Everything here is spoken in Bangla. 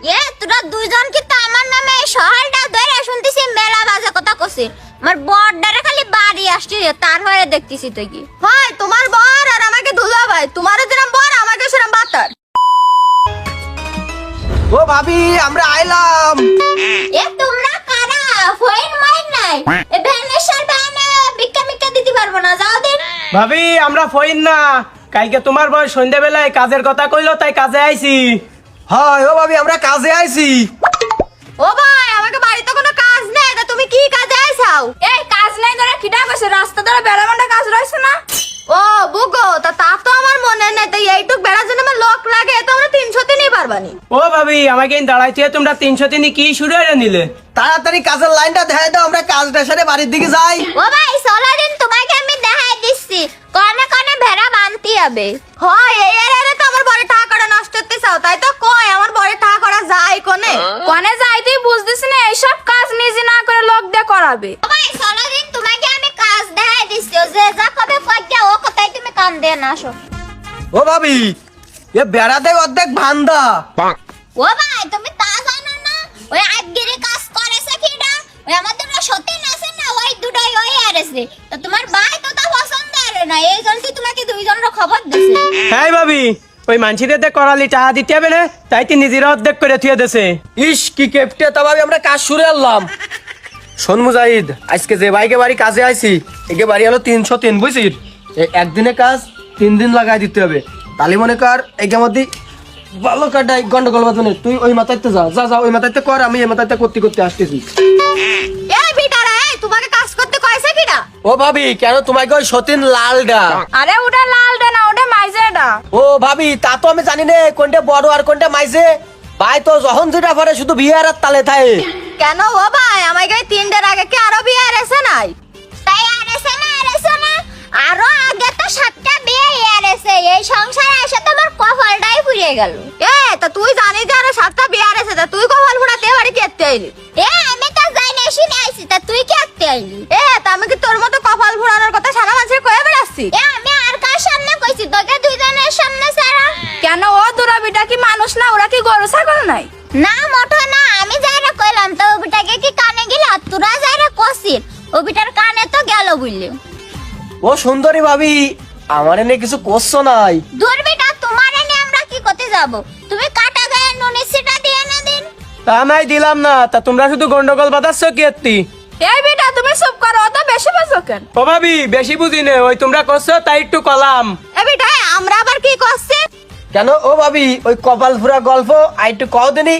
তোরা দুইজন কি তো আমার নামে এই শহরটা ধরে শুনতেছি মেলা বাজে কথা কছিস। আমার বড়ডারে খালি বাড়ি আসছে তার হয়ে দেখতেছি তুই কি হয় তোমার বর আর আমাকে দুলা ভাই, তোমারও যেরকম বর আমাকে সেরকম বাতার। ও ভাবি আমরা আইলাম। তোমরা কারা ফোন মাইন নাই এ ভ্যানেশার ভ্যানে বিক্কা দিতে পারবো না, যাও দিন। ভাবি আমরা ফইন না, কালকে তোমার বয় সন্ধ্যাবেলায় কাজের কথা কইলো তাই কাজে আইছি। হয় ও ভাবি আমরা কাজে আইছি। ও ভাই আমাকে বাড়িতে কোনো কাজ নেই, তা তুমি কি কাজে আইছাও? এই কাজ নাই ধরে কিডা কইছে রাস্তা ধরে বেড়ামানটা কাজ রইছে না। ও বুগো, তা তো আমার মনে নেই। তাই এইটুক বেড়ার জন্য আমার লোক লাগে, তো আমরা 300 দিনই পারবানি। ও ভাবি আমাকে দাঁড়াইতে তোমরা 300 দিনই কি শুরু হয়ে নিলে? তাড়াতাড়ি কাজের লাইনটা দেখাই দাও, আমরা কাজটা সেরে বাড়ির দিকে যাই। ও ভাই চলো দিন, তোমাকে আমি দেখাই দিচ্ছি কনে কনে ভেড়া বানতে হবে। হয় এই এর তো আমার বড় টাকাটা নষ্ট করতে চাও, তাই তো কয় আমার বড় টাকা করা যায় কোনে। কোনে যাইতেই বুঝদিস না এইসব কাজ নিজে না করে লোক দিয়ে করাবে। ও ভাই চলো দিন, তোমাকে আমি কাজ দেখাই দিচ্ছি। ও যে যা কবে কইতে ও কথাই তুমি কান দিয়ে না আসো। ও ভাবি এ বেড়াতে অর্ধেক ভান্দা। ও ভাই তুমি তা জানো না ওই আজগিরি কাজ করেছে কিডা? ওই আমাদের সতীন আছে না, ওই দুটোই ওই আরেছে। তো তোমার ভাই তো তা পছন্দ করে না, এই জন্য তোমাকে দুইজনের খবর দিছে। হ্যাঁ ভাবি ওই মানসিদের করালি টাকা দিতে হবে না, তাই তুই নিজের অর্ধেক করে থুয়ে দেছে। ইস কি কেপটে, তা ভাবি আমরা কাজ শুরু করলাম। শোন মুজাহিদ, আজকে যে বাইকে বাড়ি কাজে আইছি একে বাড়ি হলো 303 বুঝছিস। একদিনে কাজ 3 দিন লাগাই দিতে হবে। তালি মনে কর একে মধ্যে ভালো কাটাই গন্ডগোল বাঁধনে। তুই ওই মাথাইতে যা যা যা ওই মাথাইতে কর, আমি এই মাথাইতে করতে করতে আসতেছি। এই বিটারা, এই তোমাকে কাজ করতে কইছে কিডা? ও ভাবি কেন তোমাকে ওই সতীন লালডা? আরে ওটা লালটা না, ওটা মাইজেটা। ও ভাবি তা তো আমি জানি না কোনটা বড় আর কোনটা মাইছে। ভাই তো যখন যেটা পরে শুধু বিয়ার আর তালে থাকে। কেন ও ভাই আমাকে 3 দিন আগে কি আরো বিয়ে আরেছে নাই? তাই আরেছে না আরো আগে তো 7টা বিয়ে আরেছে। এই সংসারে এসে তো আমার কপালটাই পুড়ে গেল। তা তুই জানিস যে আরো 7টা বিয়ে আরেছে, তা তুই কপাল ফুটাতে বাড়ি কেটে আইলি? আমি তো যাই না শুনে আইছি, তা তুই কি আঁকতে আইলি? তা আমি কি তোর মতো কপাল ফুরানোর কথা সারা মানুষের কয়ে বেড়াচ্ছি? আমি আর কার সামনে কইছি, তোকে দুইজনের সামনে ছাড়া। কেন ও দুরাবিটা কি মানুষ না, ওরা কি গরু ছাগল নাই? না মোটো না, আমি যাইরা কইলাম তো ওবিটাকে কি কানে গেল, তোরা যাইরা কছিস ওবিটার কানে তো গেল বুঝলি। ও সুন্দরী ভাবি আমার এনে কিছু করছো নাই। দুর্বিটা তোমার এনে আমরা কি করতে যাব? তুমি কাটা গায়ে নুনি সিটা দিয়ে না দিন। তা নাই দিলাম না, তা তোমরা শুধু গন্ডগোল বাঁধাচ্ছ কি এত্তি? এই বেটা তুমি চুপ করো, ও তো বেশি বাজো কেন? ও ভাবি বেশি বুঝি নে, ওই তোমরা করছো তাই একটু কলাম। বিটা আমরা আবার কি করছি? কেন ও ভাবি ওই কপাল ফুরা গল্প আর একটু কও দিনি।